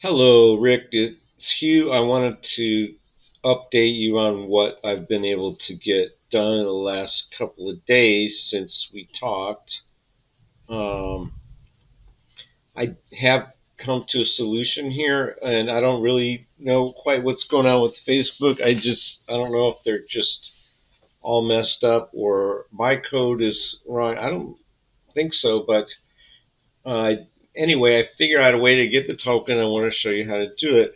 Hello, Rick. It's Hugh. I wanted to update you on what I've been able to get done in the last couple of days since we talked. Um, I have come to a solution here, and I don't really know quite what's going on with Facebook. I don't know if they're just all messed up or my code is wrong. I don't think so, but Uh, anyway, I figured out a way to get the token. I want to show you how to do it.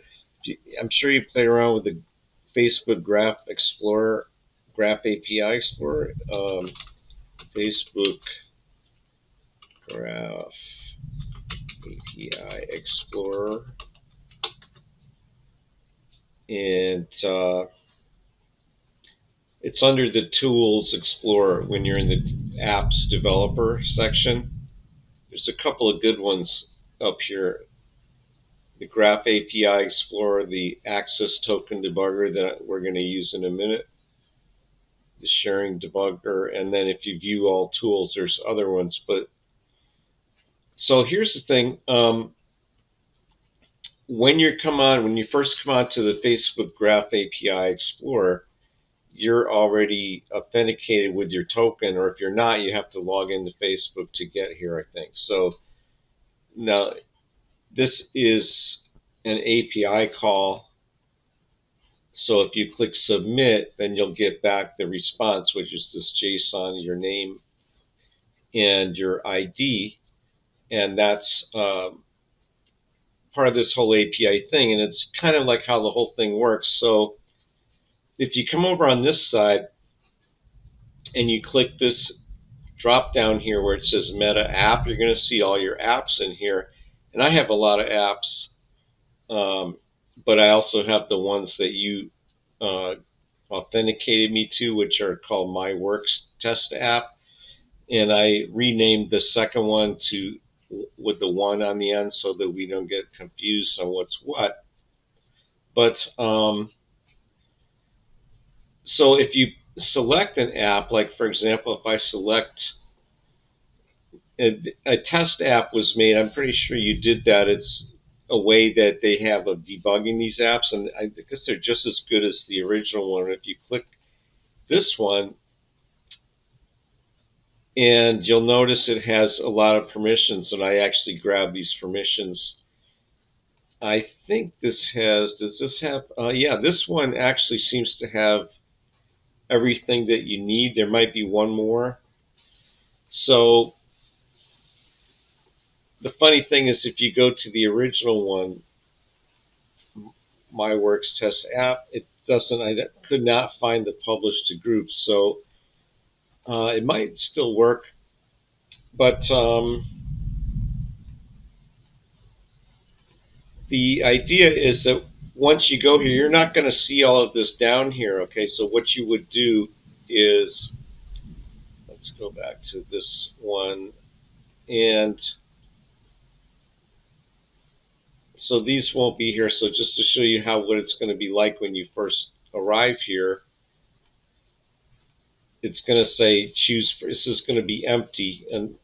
I'm sure you played around with the Facebook Graph Explorer, Graph API Explorer, Facebook Graph API Explorer, and it's under the Tools Explorer when you're in the Apps Developer section. There's a couple of good ones up here. The Graph API Explorer, the Access Token Debugger that we're going to use in a minute, the Sharing Debugger, and then if you view all tools, there's other ones. But so here's the thing: when you first come on to the Facebook Graph API Explorer, you're already authenticated with your token, or if you're not, you have to log into Facebook to get here, I think. So now this is an API call. So if you click submit, then you'll get back the response, which is this JSON, your name and your ID. And that's part of this whole API thing. And it's kind of like how the whole thing works. So if you come over on this side and you click this drop down here where it says Meta App, you're going to see all your apps in here. And I have a lot of apps, but I also have the ones that you authenticated me to, which are called theWorkz test app, and I renamed the second one to with the one on the end so that we don't get confused on what's what. But so if you select an app, like for example, if I select a test app was made, I'm pretty sure you did that. It's a way that they have of debugging these apps, and I guess they're just as good as the original one. If you click this one, and you'll notice it has a lot of permissions, and I actually grabbed these permissions. I think does this have, yeah, this one actually seems to have everything that you need. There might be one more. So the funny thing is, if you go to the original one, theWorkz test app, it doesn't. I could not find the publish to groups, so it might still work, but the idea is that once you go here, you're not going to see all of this down here. Okay, so what you would do is, let's go back to this one, and so these won't be here. So just to show you what it's going to be like when you first arrive here, it's going to say choose. This is going to be empty, and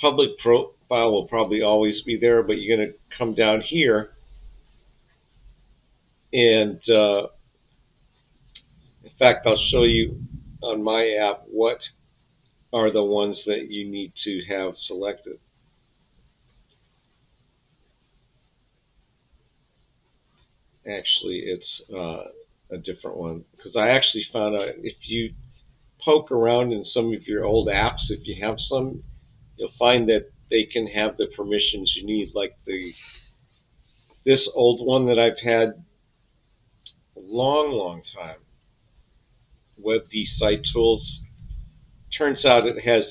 public profile will probably always be there, but you're going to come down here, and in fact, I'll show you on my app what are the ones that you need to have selected. Actually, it's a different one, because I actually found out if you poke around in some of your old apps, if you have some, you'll find that they can have the permissions you need, like this old one that I've had a long time, WebD Site Tools. Turns out it has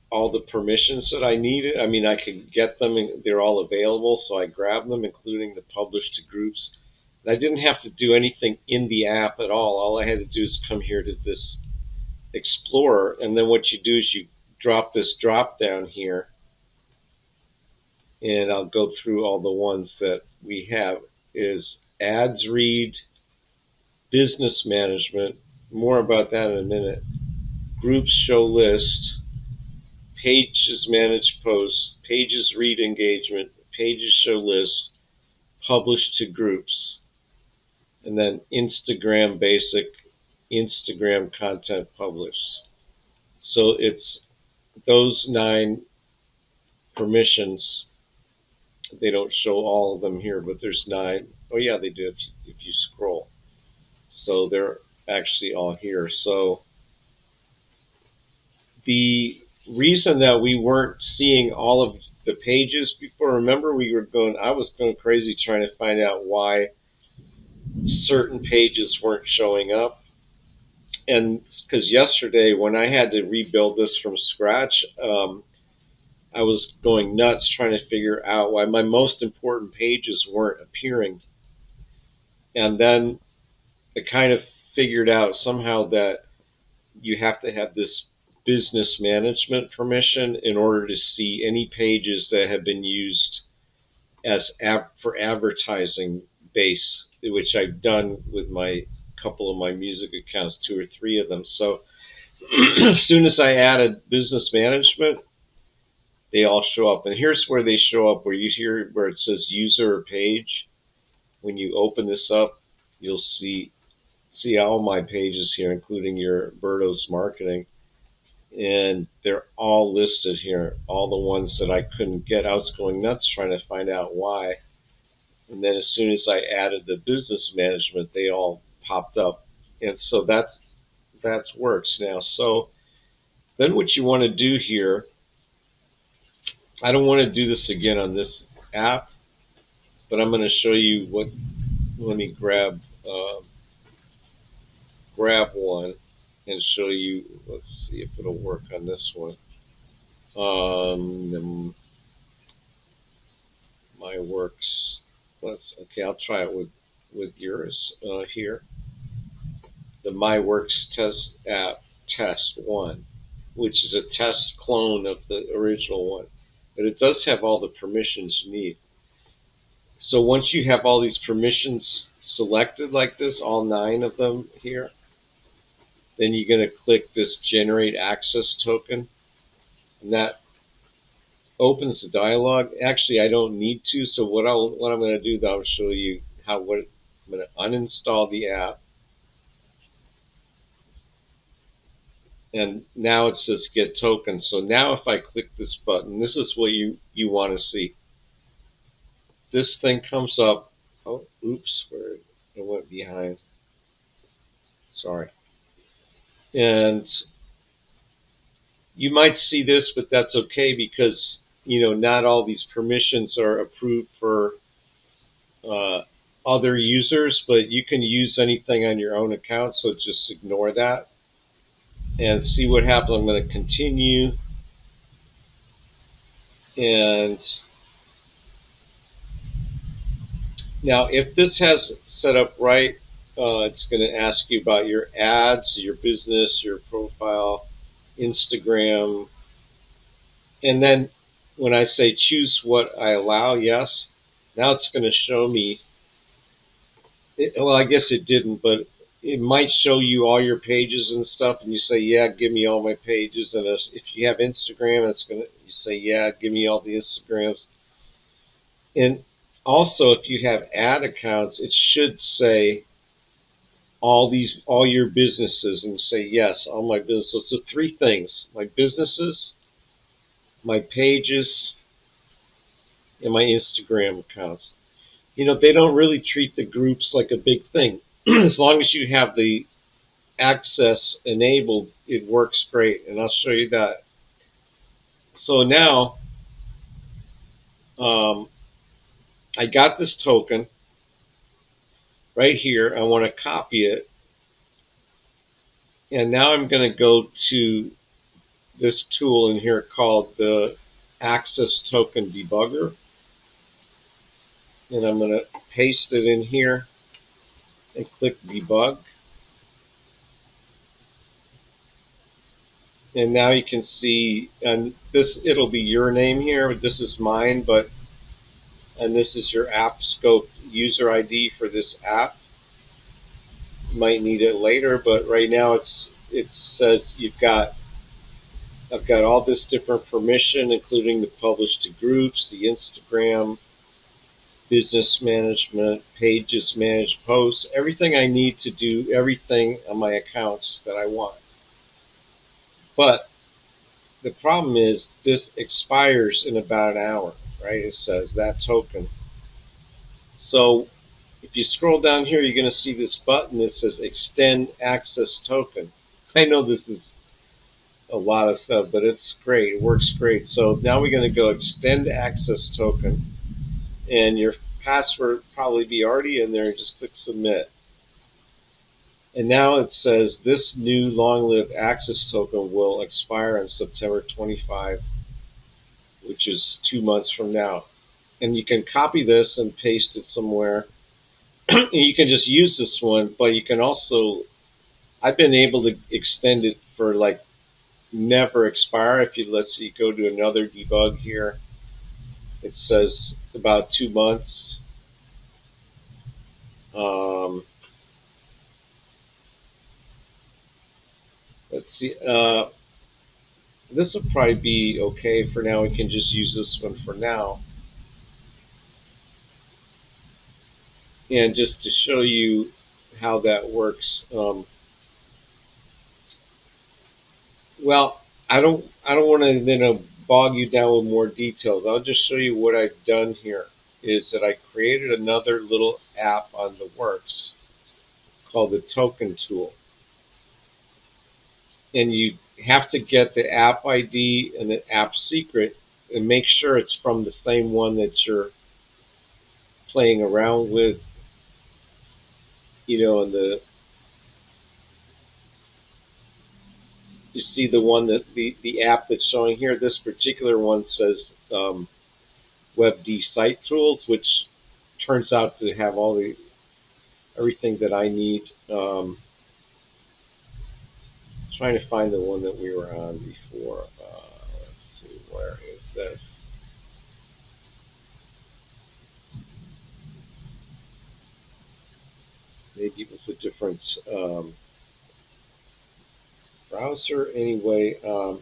all the permissions that I needed. I mean, I could get them, and they're all available, so I grabbed them, including the publish to groups. And I didn't have to do anything in the app at all. All I had to do is come here to this Explorer, and then what you do is you drop this drop down here, and I'll go through all the ones that we have. Is ads read, business management, more about that in a minute, groups show list, pages manage posts, pages read engagement, pages show list, publish to groups, and then Instagram basic, Instagram content publish. So it's those 9 permissions. They don't show all of them here, but there's 9. Oh yeah, they do if you scroll. So they're actually all here. So the reason that we weren't seeing all of the pages before, remember I was going crazy trying to find out why certain pages weren't showing up. And because yesterday when I had to rebuild this from scratch, I was going nuts trying to figure out why my most important pages weren't appearing. And then I kind of figured out somehow that you have to have this business management permission in order to see any pages that have been used as for advertising base, which I've done with my couple of my music accounts, 2 or 3 of them. So as soon as I added business management, they all show up. And here's where they show up, where you hear where it says user or page. When you open this up, you'll see all my pages here, including your Berto's marketing. And they're all listed here, all the ones that I couldn't get. I was going nuts trying to find out why. And then as soon as I added the business management, they all popped up. And so that's WorkZ now. So then what you want to do here, I don't want to do this again on this app, but I'm going to show you what. Let me grab one and show you. Let's see if it'll work on this one. My WorkZ. Okay. I'll try it with yours here. The My WorkZ test app test 1, which is a test clone of the original one. But it does have all the permissions you need. So once you have all these permissions selected like this, all 9 of them here, then you're going to click this Generate Access Token. And that opens the dialog. Actually, I don't need to. So what I'm going to do, though, I'll show you I'm going to uninstall the app. And now it says get token. So now if I click this button, this is what you want to see. This thing comes up. Oh, oops, where it went behind. Sorry. And you might see this, but that's okay because, not all these permissions are approved for other users, but you can use anything on your own account, so just ignore that. And see what happens. I'm going to continue. And now, if this has set up right, it's going to ask you about your ads, your business, your profile, Instagram. And then when I say choose what I allow, yes, now it's going to show me. Well, I guess it didn't, but it might show you all your pages and stuff, and you say, yeah, give me all my pages. And if you have Instagram, you say, yeah, give me all the Instagrams. And also, if you have ad accounts, it should say all your businesses, and say, yes, all my businesses. So 3 things: my businesses, my pages, and my Instagram accounts. They don't really treat the groups like a big thing. As long as you have the access enabled, it works great, and I'll show you that. So now, I got this token right here. I want to copy it, and now I'm going to go to this tool in here called the Access Token Debugger, and I'm going to paste it in here and click Debug. And now you can see, and it'll be your name here. This is mine, and this is your app scope user ID for this app. You might need it later, but right now it says I've got all this different permission, including the publish to groups, the Instagram, business management, pages managed, posts, everything I need to do everything on my accounts that I want. But the problem is this expires in about an hour, right? It says that token. So if you scroll down here, you're going to see this button that says extend access token. I know this is a lot of stuff, but it's great. It works great. So now we're going to go extend access token, and your password will probably be already in there. Just click submit. And now it says this new long-lived access token will expire on September 25, which is 2 months from now. And you can copy this and paste it somewhere. You can just use this one, but you can also, I've been able to extend it for like never expire. If you, let's see, go to another debug here, it says about 2 months. Let's see, this will probably be okay for now. We can just use this one for now. And just to show you how that works, well, I don't want to bog you down with more details. I'll just show you what I've done here. Is that I created another little app on theWorkz called the Token Tool, and you have to get the app ID and the app secret, and make sure it's from the same one that you're playing around with. And you see the one that the app that's showing here. This particular one says WebD Site Tools, which turns out to have everything that I need. Trying to find the one that we were on before. Let's see, where is this? Maybe it was a different browser. Anyway, let's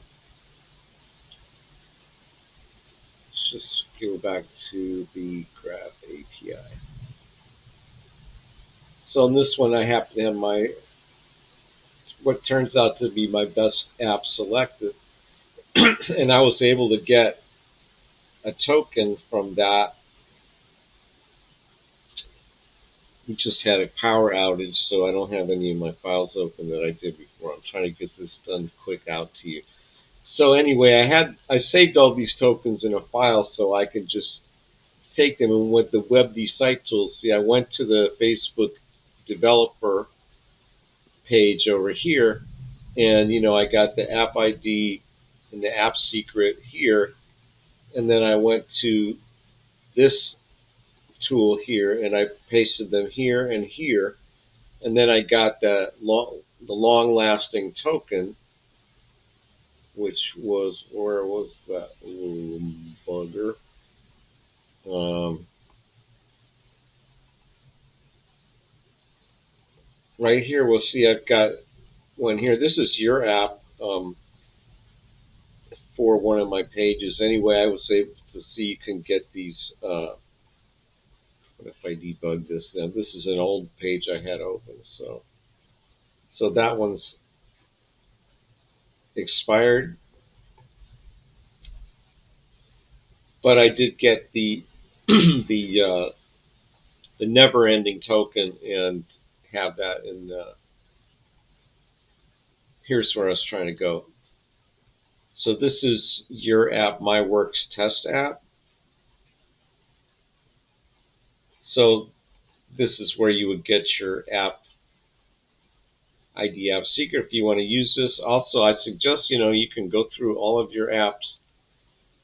just go back to the Graph API. So in this one, I happen to have what turns out to be my best app selected, and I was able to get a token from that. We just had a power outage, so I don't have any of my files open that I did before. I'm trying to get this done quick out to you. So anyway, I saved all these tokens in a file so I could just take them. And with the WebD Site Tools, see, I went to the Facebook developer page over here, and I got the app ID and the app secret here, and then I went to this tool here and I pasted them here and here, and then I got the long-lasting token, which was, where was that bugger? Right here, we'll see I've got one here. This is your app for one of my pages. Anyway, I was able to see you can get these. What if I debug this now? This is an old page I had open, so that one's expired, but I did get the the never-ending token and have that in. Here's where I was trying to go. So this is your app, my Works test app. So this is where you would get your app ID, app secret, if you want to use this. Also, I suggest you can go through all of your apps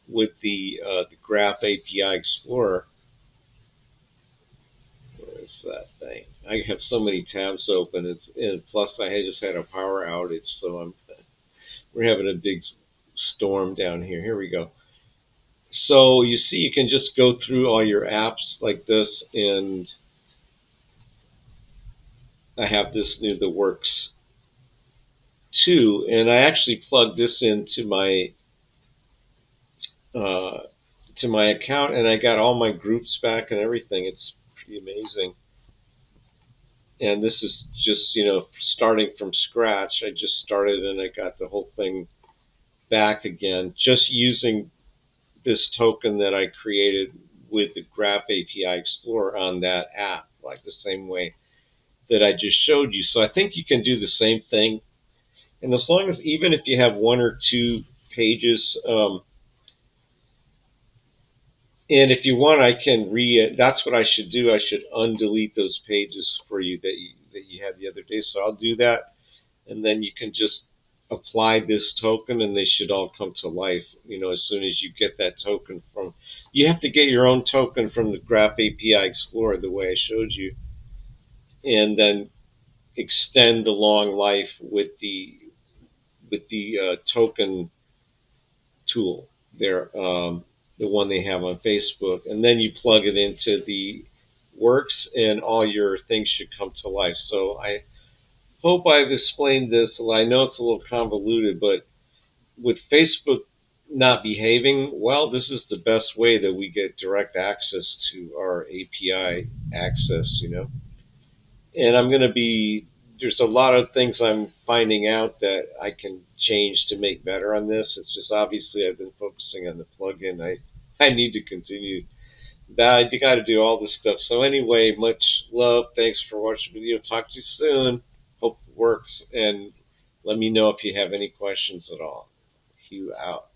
with the Graph API Explorer. Where is that thing? I have so many tabs open. And plus I just had a power outage, so we're having a big storm down here. Here we go. So you see, you can just go through all your apps like this, and I have this new theWorkz 2, and I actually plugged this into my to my account, and I got all my groups back and everything. It's pretty amazing. And this is just, starting from scratch. I just started and I got the whole thing back again, just using this token that I created with the Graph API Explorer on that app, like the same way that I just showed you. So I think you can do the same thing. And as long as, even if you have one or two pages, and if you want, I can that's what I should do. I should undelete those pages for you that you had the other day. So I'll do that, and then you can just apply this token, and they should all come to life. As soon as you get that token from, you have to get your own token from the Graph API Explorer, the way I showed you, and then extend the long life with the token tool there, the one they have on Facebook, and then you plug it into the Works, and all your things should come to life. So I hope I've explained this. I know it's a little convoluted, but with Facebook not behaving well, this is the best way that we get direct access to our API access. And there's a lot of things I'm finding out that I can change to make better on this. It's just, obviously, I've been focusing on the plugin. I need to continue that. I got to do all this stuff. So anyway, much love. Thanks for watching the video. Talk to you soon. Hope it works. And let me know if you have any questions at all. Hugh out.